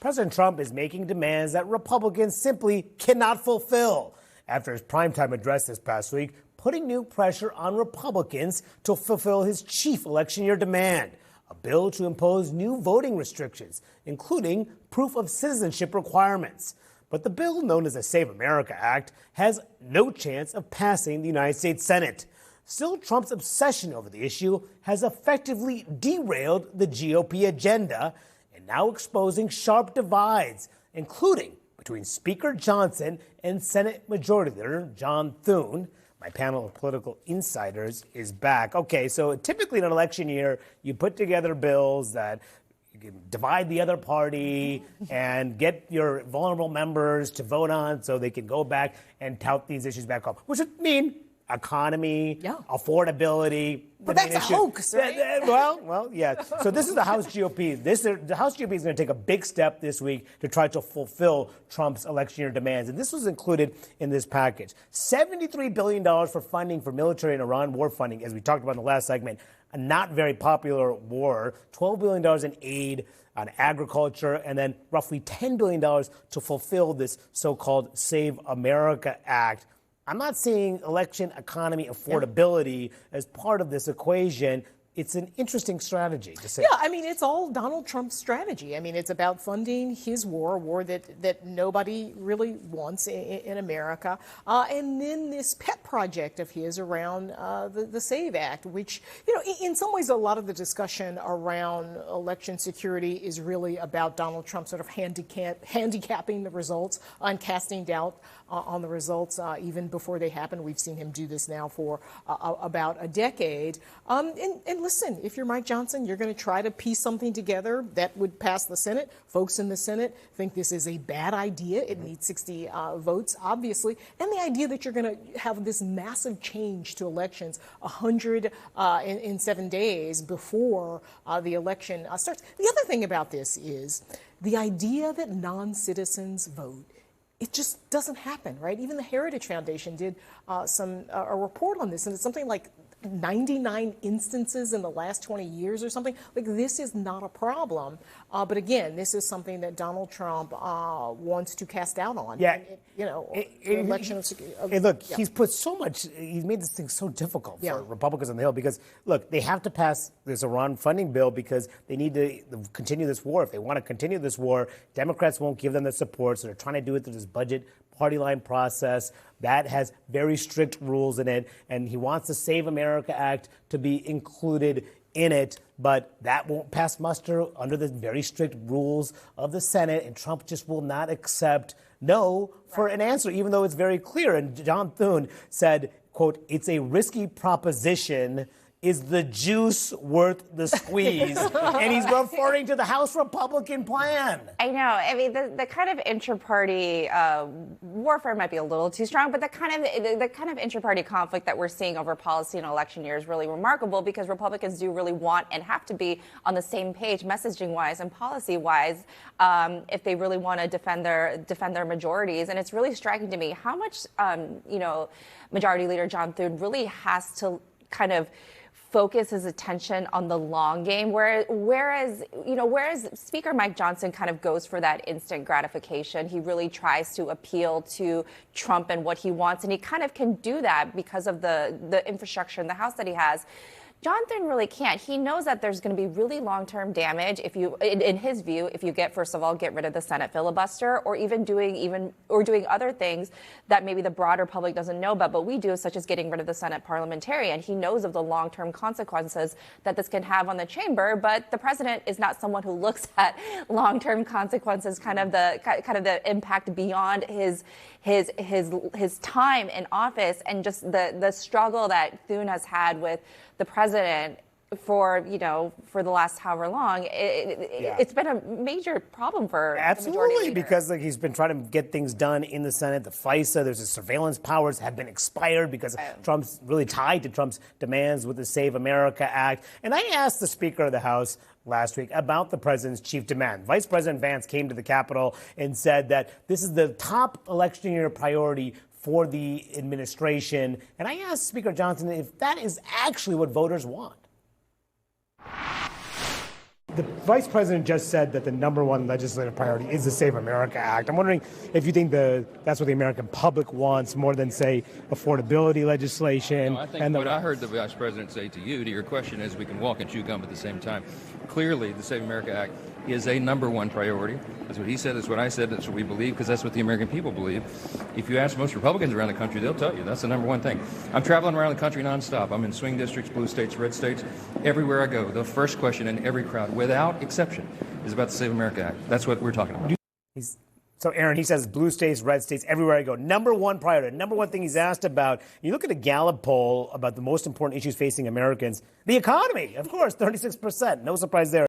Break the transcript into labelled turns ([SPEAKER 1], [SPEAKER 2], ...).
[SPEAKER 1] President Trump is making demands that Republicans simply cannot fulfill after his primetime address this past week, putting new pressure on Republicans to fulfill his chief election year demand, a bill to impose new voting restrictions, including proof of citizenship requirements. But the bill, known as the Save America Act, has no chance of passing the United States Senate. Still, Trump's obsession over the issue has effectively derailed the GOP agenda and now exposing sharp divides, including between Speaker Johnson and Senate Majority Leader John Thune. My panel of political insiders is back. Okay, so typically in an election year, you put together bills that you can divide the other party and get your vulnerable members to vote on so they can go back and tout these issues back up, which would mean economy, affordability.
[SPEAKER 2] But that's a hoax, right?
[SPEAKER 1] Well, yeah. So this is the House GOP. The House GOP is going to take a big step this week to try to fulfill Trump's election year demands. And this was included in this package. $73 billion for funding for military and Iran war funding, as we talked about in the last segment. A not very popular war. $12 billion in aid on agriculture, and then roughly $10 billion to fulfill this so-called Save America Act. I'm not seeing election economy affordability as part of this equation. It's an interesting strategy to say.
[SPEAKER 2] Yeah, I mean, it's all Donald Trump's strategy. I mean, it's about funding his war, a war that nobody really wants in America. And then this pet project of his around the SAVE Act, which, you know, in some ways, a lot of the discussion around election security is really about Donald Trump sort of handicapping the results and casting doubt on the results even before they happen. We've seen him do this now for about a decade. And listen, if you're Mike Johnson, you're going to try to piece something together that would pass the Senate. Folks in the Senate think this is a bad idea. It needs 60 votes, obviously. And the idea that you're going to have this massive change to elections 100 in 7 days before the election starts. The other thing about this is the idea that non-citizens vote. It just doesn't happen, right? Even the Heritage Foundation did a report on this, and it's something like 99 instances in the last 20 years or something. Like, this is not a problem. But again, this is something that Donald Trump wants to cast doubt on.
[SPEAKER 1] Yeah. He's put so much, he's made this thing so difficult for Republicans on the Hill because, look, they have to pass this Iran funding bill because they need to continue this war. If they want to continue this war, Democrats won't give them the support, so they're trying to do it through this budget party line process that has very strict rules in it, and he wants the Save America Act to be included in it, but that won't pass muster under the very strict rules of the Senate, and Trump just will not accept no for an answer, even though it's very clear. And John Thune said, quote, "It's a risky proposition. Is the juice worth the squeeze?" And he's referring to the House Republican plan.
[SPEAKER 3] I know. I mean, the kind of inter-party warfare might be a little too strong, but the kind of inter-party conflict that we're seeing over policy in election year is really remarkable because Republicans do really want and have to be on the same page, messaging-wise and policy-wise, if they really want to defend their majorities. And it's really striking to me how much, Majority Leader John Thune really has to kind of focus his attention on the long game, whereas Speaker Mike Johnson kind of goes for that instant gratification. He really tries to appeal to Trump and what he wants, and he kind of can do that because of the infrastructure in the House that he has. John Thune really can't. He knows that there's going to be really long-term damage if you, in his view, if you first of all, get rid of the Senate filibuster, or doing other things that maybe the broader public doesn't know about, but we do, such as getting rid of the Senate parliamentarian. He knows of the long-term consequences that this can have on the chamber, but the president is not someone who looks at long-term consequences, kind of the impact beyond his time in office, and just the struggle that Thune has had with the president for the last however long. It's been a major problem for
[SPEAKER 1] absolutely
[SPEAKER 3] the majority leader.
[SPEAKER 1] Because he's been trying to get things done in the Senate. The FISA, there's surveillance powers have been expired because Trump's really tied to Trump's demands with the Save America Act. And I asked the Speaker of the House last week about the president's chief demand. Vice President Vance came to the Capitol and said that this is the top election year priority for the administration. And I asked Speaker Johnson if that is actually what voters want. the vice president just said that the number one legislative priority is the Save America Act. I'm wondering if you think that's what the American public wants more than, say, affordability legislation.
[SPEAKER 4] No, I think what I heard the vice president say to you, to your question, is we can walk and chew gum at the same time. Clearly, the Save America Act is a number one priority. That's what he said. That's what I said. That's what we believe, because that's what the American people believe. If you ask most Republicans around the country, they'll tell you that's the number one thing. I'm traveling around the country nonstop. I'm in swing districts, blue states, red states. Everywhere I go, the first question in every crowd, without exception, is about the Save America Act. That's what we're talking about.
[SPEAKER 1] So, Aaron, he says blue states, red states, everywhere I go. Number one priority, number one thing he's asked about. You look at a Gallup poll about the most important issues facing Americans. The economy, of course, 36%. No surprise there.